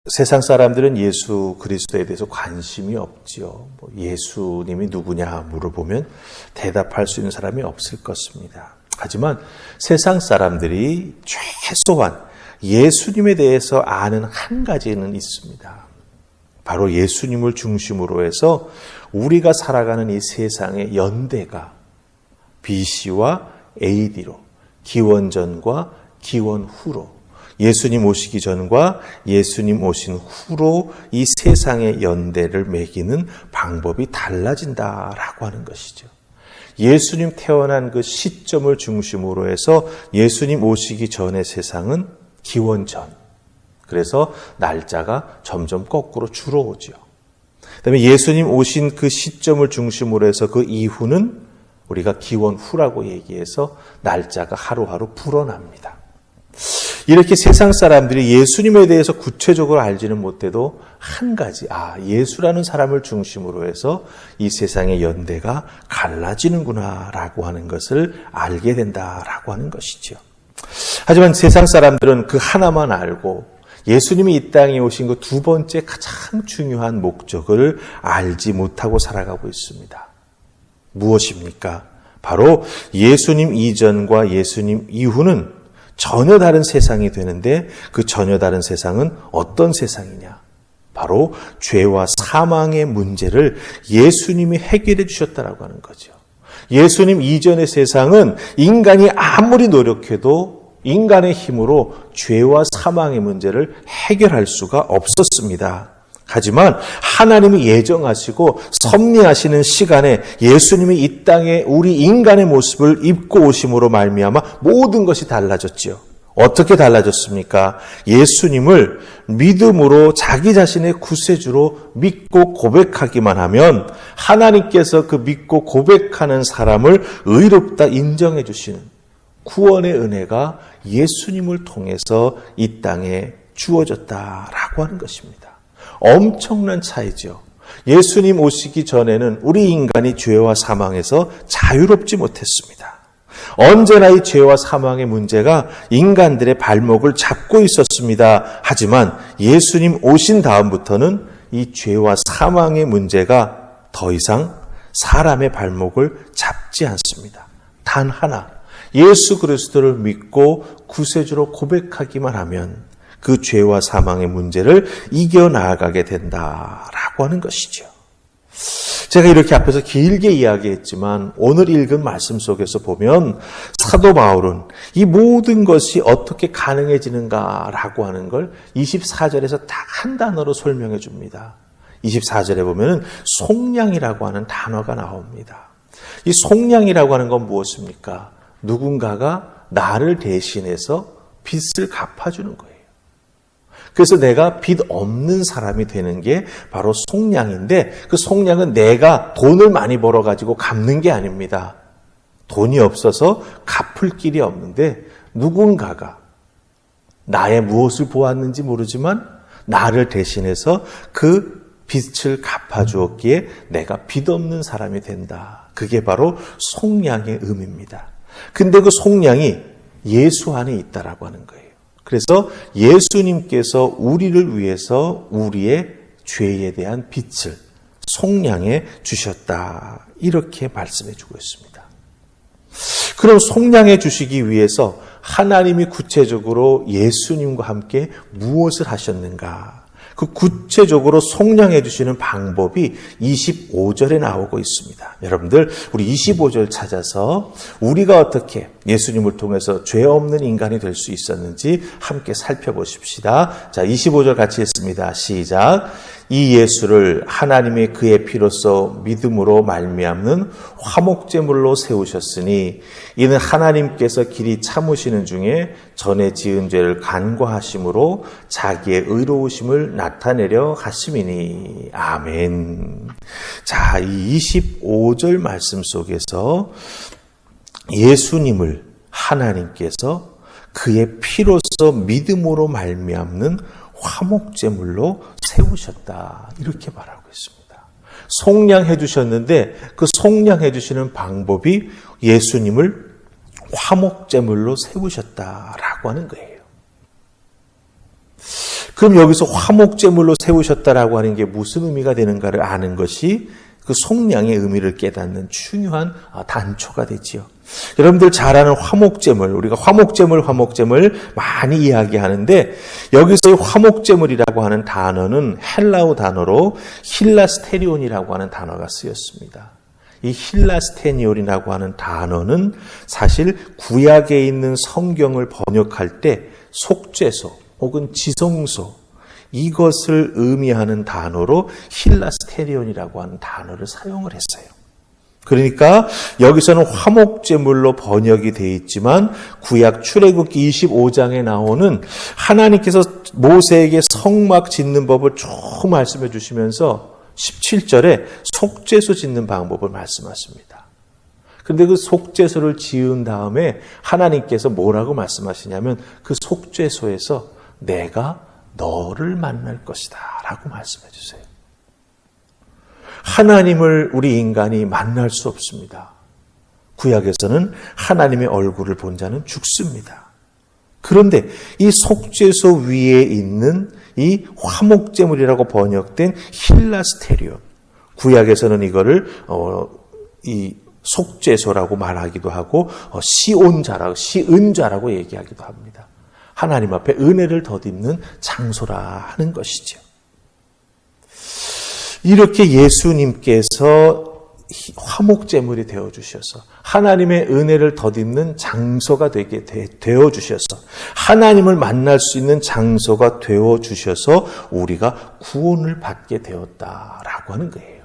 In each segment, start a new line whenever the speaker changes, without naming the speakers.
세상 사람들은 예수 그리스도에 대해서 관심이 없지요. 예수님이 누구냐 물어보면 대답할 수 있는 사람이 없을 것입니다. 하지만 세상 사람들이 최소한 예수님에 대해서 아는 한 가지는 있습니다. 바로 예수님을 중심으로 해서 우리가 살아가는 이 세상의 연대가 BC와 AD로, 기원전과 기원 후로, 예수님 오시기 전과 예수님 오신 후로 이 세상의 연대를 매기는 방법이 달라진다라고 하는 것이죠. 예수님 태어난 그 시점을 중심으로 해서 예수님 오시기 전의 세상은 기원전. 그래서 날짜가 점점 거꾸로 줄어오죠. 그다음에 예수님 오신 그 시점을 중심으로 해서 그 이후는 우리가 기원 후라고 얘기해서 날짜가 하루하루 불어납니다. 이렇게 세상 사람들이 예수님에 대해서 구체적으로 알지는 못해도 한 가지, 예수라는 사람을 중심으로 해서 이 세상의 연대가 갈라지는구나라고 하는 것을 알게 된다라고 하는 것이죠. 하지만 세상 사람들은 그 하나만 알고 예수님이 이 땅에 오신 그 두 번째 가장 중요한 목적을 알지 못하고 살아가고 있습니다. 무엇입니까? 바로 예수님 이전과 예수님 이후는 전혀 다른 세상이 되는데 그 전혀 다른 세상은 어떤 세상이냐? 바로 죄와 사망의 문제를 예수님이 해결해 주셨다라고 하는 거죠. 예수님 이전의 세상은 인간이 아무리 노력해도 인간의 힘으로 죄와 사망의 문제를 해결할 수가 없었습니다. 하지만 하나님이 예정하시고 섭리하시는 시간에 예수님이 이 땅에 우리 인간의 모습을 입고 오심으로 말미암아 모든 것이 달라졌지요. 어떻게 달라졌습니까? 예수님을 믿음으로 자기 자신의 구세주로 믿고 고백하기만 하면 하나님께서 그 믿고 고백하는 사람을 의롭다 인정해 주시는 구원의 은혜가 예수님을 통해서 이 땅에 주어졌다라고 하는 것입니다. 엄청난 차이죠. 예수님 오시기 전에는 우리 인간이 죄와 사망에서 자유롭지 못했습니다. 언제나 이 죄와 사망의 문제가 인간들의 발목을 잡고 있었습니다. 하지만 예수님 오신 다음부터는 이 죄와 사망의 문제가 더 이상 사람의 발목을 잡지 않습니다. 단 하나, 예수 그리스도를 믿고 구세주로 고백하기만 하면 그 죄와 사망의 문제를 이겨나가게 된다라고 하는 것이죠. 제가 이렇게 앞에서 길게 이야기했지만 오늘 읽은 말씀 속에서 보면 사도 바울은 이 모든 것이 어떻게 가능해지는가라고 하는 걸 24절에서 딱 한 단어로 설명해 줍니다. 24절에 보면 속량이라고 하는 단어가 나옵니다. 이 속량이라고 하는 건 무엇입니까? 누군가가 나를 대신해서 빚을 갚아주는 거예요. 그래서 내가 빚 없는 사람이 되는 게 바로 속량인데 그 속량은 내가 돈을 많이 벌어가지고 갚는 게 아닙니다. 돈이 없어서 갚을 길이 없는데 누군가가 나의 무엇을 보았는지 모르지만 나를 대신해서 그 빚을 갚아주었기에 내가 빚 없는 사람이 된다. 그게 바로 속량의 의미입니다. 근데 그 속량이 예수 안에 있다라고 하는 거예요. 그래서 예수님께서 우리를 위해서 우리의 죄에 대한 빚을 속량해 주셨다. 이렇게 말씀해 주고 있습니다. 그럼 속량해 주시기 위해서 하나님이 구체적으로 예수님과 함께 무엇을 하셨는가? 그 구체적으로 속량해 주시는 방법이 25절에 나오고 있습니다. 여러분들 우리 25절 찾아서 우리가 어떻게 예수님을 통해서 죄 없는 인간이 될 수 있었는지 함께 살펴보십시다. 자, 25절 같이 했습니다. 시작. 이 예수를 하나님의 그의 피로써 믿음으로 말미암는 화목제물로 세우셨으니 이는 하나님께서 길이 참으시는 중에 전에 지은 죄를 간과하심으로 자기의 의로우심을 나타내려 하심이니. 아멘. 자, 이 25절 말씀 속에서 예수님을 하나님께서 그의 피로써 믿음으로 말미암는 화목제물로 세우셨다. 이렇게 말하고 있습니다. 속량해 주셨는데 그 속량해 주시는 방법이 예수님을 화목제물로 세우셨다라고 하는 거예요. 그럼 여기서 화목제물로 세우셨다라고 하는 게 무슨 의미가 되는가를 아는 것이 그 속량의 의미를 깨닫는 중요한 단초가 되지요. 여러분들 잘 아는 화목제물, 우리가 화목제물 많이 이야기하는데 여기서의 화목제물이라고 하는 단어는 헬라어 단어로 힐라스테리온이라고 하는 단어가 쓰였습니다. 이 힐라스테니온이라고 하는 단어는 사실 구약에 있는 성경을 번역할 때 속죄소 혹은 지성소 이것을 의미하는 단어로 힐라스테리온이라고 하는 단어를 사용을 했어요. 그러니까 여기서는 화목제물로 번역이 되어 있지만 구약 출애굽기 25장에 나오는 하나님께서 모세에게 성막 짓는 법을 쭉 말씀해 주시면서 17절에 속죄소 짓는 방법을 말씀하십니다. 그런데 그 속죄소를 지은 다음에 하나님께서 뭐라고 말씀하시냐면 그 속죄소에서 내가 너를 만날 것이다 라고 말씀해 주세요. 하나님을 우리 인간이 만날 수 없습니다. 구약에서는 하나님의 얼굴을 본 자는 죽습니다. 그런데 이 속죄소 위에 있는 이 화목제물이라고 번역된 힐라스테리온, 구약에서는 이거를 이 속죄소라고 말하기도 하고 시은자라고 얘기하기도 합니다. 하나님 앞에 은혜를 덧입는 장소라 하는 것이죠. 이렇게 예수님께서 화목제물이 되어주셔서 하나님의 은혜를 덧입는 장소가 되게 되어주셔서 하나님을 만날 수 있는 장소가 되어주셔서 우리가 구원을 받게 되었다라고 하는 거예요.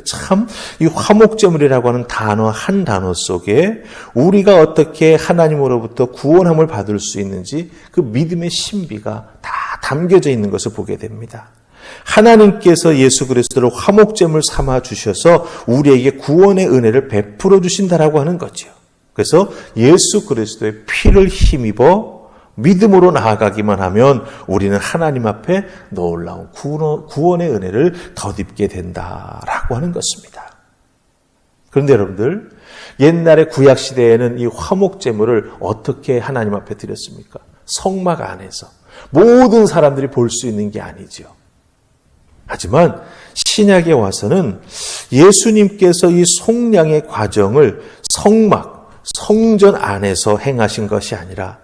참 이 화목제물이라고 하는 단어 한 단어 속에 우리가 어떻게 하나님으로부터 구원함을 받을 수 있는지 그 믿음의 신비가 다 담겨져 있는 것을 보게 됩니다. 하나님께서 예수 그리스도를 화목제물 삼아 주셔서 우리에게 구원의 은혜를 베풀어 주신다라고 하는 거죠. 그래서 예수 그리스도의 피를 힘입어 믿음으로 나아가기만 하면 우리는 하나님 앞에 놀라운 구원의 은혜를 덧입게 된다라고 하는 것입니다. 그런데 여러분들, 옛날에 구약시대에는 이 화목제물을 어떻게 하나님 앞에 드렸습니까? 성막 안에서 모든 사람들이 볼 수 있는 게 아니죠. 하지만 신약에 와서는 예수님께서 이 속량의 과정을 성막, 성전 안에서 행하신 것이 아니라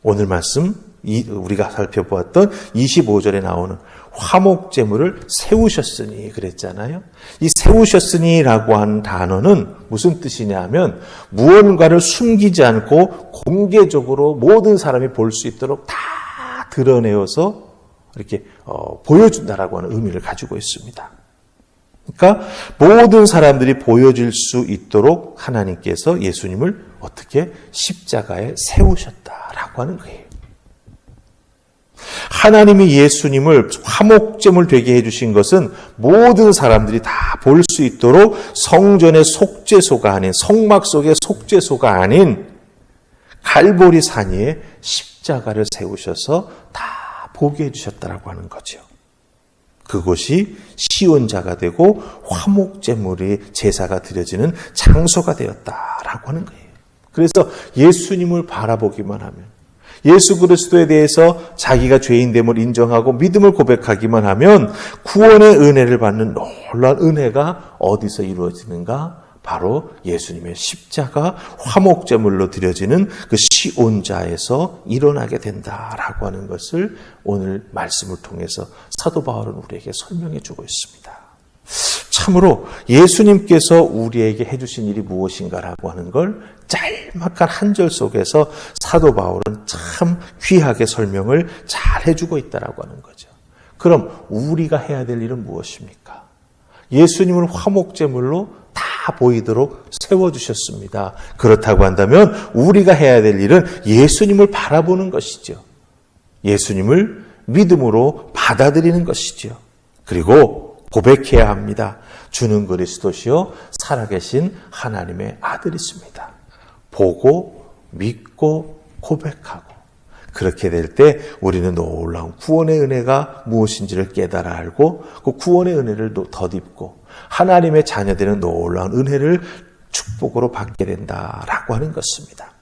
오늘 말씀 우리가 살펴보았던 25절에 나오는 화목제물을 세우셨으니 그랬잖아요. 이 세우셨으니라고 하는 단어는 무슨 뜻이냐 하면 무언가를 숨기지 않고 공개적으로 모든 사람이 볼 수 있도록 다 드러내어서 이렇게 보여준다라고 하는 의미를 가지고 있습니다. 그러니까 모든 사람들이 보여질 수 있도록 하나님께서 예수님을 어떻게 십자가에 세우셨다라고 하는 거예요. 하나님이 예수님을 화목제물 되게 해주신 것은 모든 사람들이 다 볼 수 있도록 성전의 속죄소가 아닌, 성막 속의 속죄소가 아닌 갈보리 산 위에 십자가를 세우셔서 다 보게 해주셨다라고 하는 거죠. 그곳이 시온자가 되고 화목제물이 제사가 드려지는 장소가 되었다라고 하는 거예요. 그래서 예수님을 바라보기만 하면, 예수 그리스도에 대해서 자기가 죄인됨을 인정하고 믿음을 고백하기만 하면 구원의 은혜를 받는 놀라운 은혜가 어디서 이루어지는가? 바로 예수님의 십자가 화목제물로 드려지는 그 시온자에서 일어나게 된다라고 하는 것을 오늘 말씀을 통해서 사도 바울은 우리에게 설명해 주고 있습니다. 참으로 예수님께서 우리에게 해주신 일이 무엇인가라고 하는 걸 짤막한 한 절 속에서 사도 바울은 참 귀하게 설명을 잘 해주고 있다라고 하는 거죠. 그럼 우리가 해야 될 일은 무엇입니까? 예수님을 화목제물로 다 보이도록 세워주셨습니다. 그렇다고 한다면 우리가 해야 될 일은 예수님을 바라보는 것이죠. 예수님을 믿음으로 받아들이는 것이죠. 그리고 고백해야 합니다. 주는 그리스도시요 살아계신 하나님의 아들이십니다. 보고 믿고 고백하고 그렇게 될 때 우리는 놀라운 구원의 은혜가 무엇인지를 깨달아 알고 그 구원의 은혜를 덧입고 하나님의 자녀되는 놀라운 은혜를 축복으로 받게 된다라고 하는 것입니다.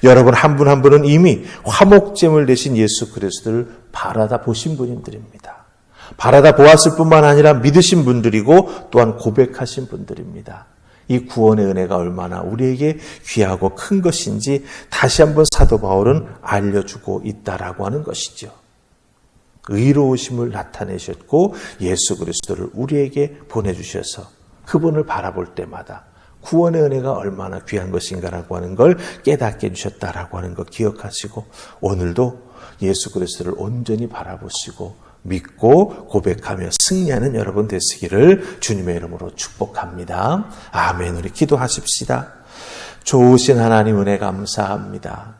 여러분 한 분 한 분은 이미 화목제물 되신 예수 그리스도를 바라다 보신 분들입니다. 바라다 보았을 뿐만 아니라 믿으신 분들이고 또한 고백하신 분들입니다. 이 구원의 은혜가 얼마나 우리에게 귀하고 큰 것인지 다시 한번 사도 바울은 알려주고 있다라고 하는 것이죠. 의로우심을 나타내셨고 예수 그리스도를 우리에게 보내주셔서 그분을 바라볼 때마다 구원의 은혜가 얼마나 귀한 것인가라고 하는 걸 깨닫게 해주셨다라고 하는 거 기억하시고 오늘도 예수 그리스도를 온전히 바라보시고 믿고 고백하며 승리하는 여러분 되시기를 주님의 이름으로 축복합니다. 아멘. 우리 기도하십시다. 좋으신 하나님 은혜 감사합니다.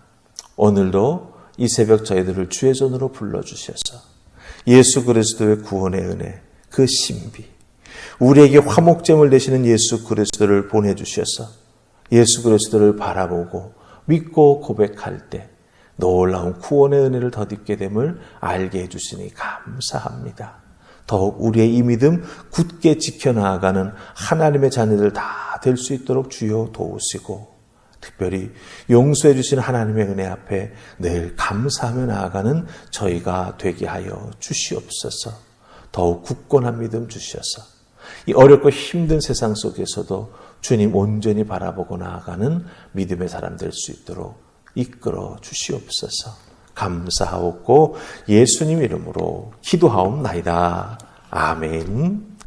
오늘도 이 새벽 저희들을 주의 손으로 불러주셔서 예수 그리스도의 구원의 은혜, 그 신비, 우리에게 화목제물 되시는 예수 그리스도를 보내주셔서 예수 그리스도를 바라보고 믿고 고백할 때 놀라운 구원의 은혜를 덧입게 됨을 알게 해주시니 감사합니다. 더욱 우리의 이 믿음 굳게 지켜나가는 하나님의 자녀들 다 될 수 있도록 주여 도우시고 특별히 용서해 주신 하나님의 은혜 앞에 늘 감사하며 나아가는 저희가 되게 하여 주시옵소서. 더욱 굳건한 믿음 주셔서 이 어렵고 힘든 세상 속에서도 주님 온전히 바라보고 나아가는 믿음의 사람 될 수 있도록 이끌어 주시옵소서. 감사하옵고 예수님 이름으로 기도하옵나이다. 아멘.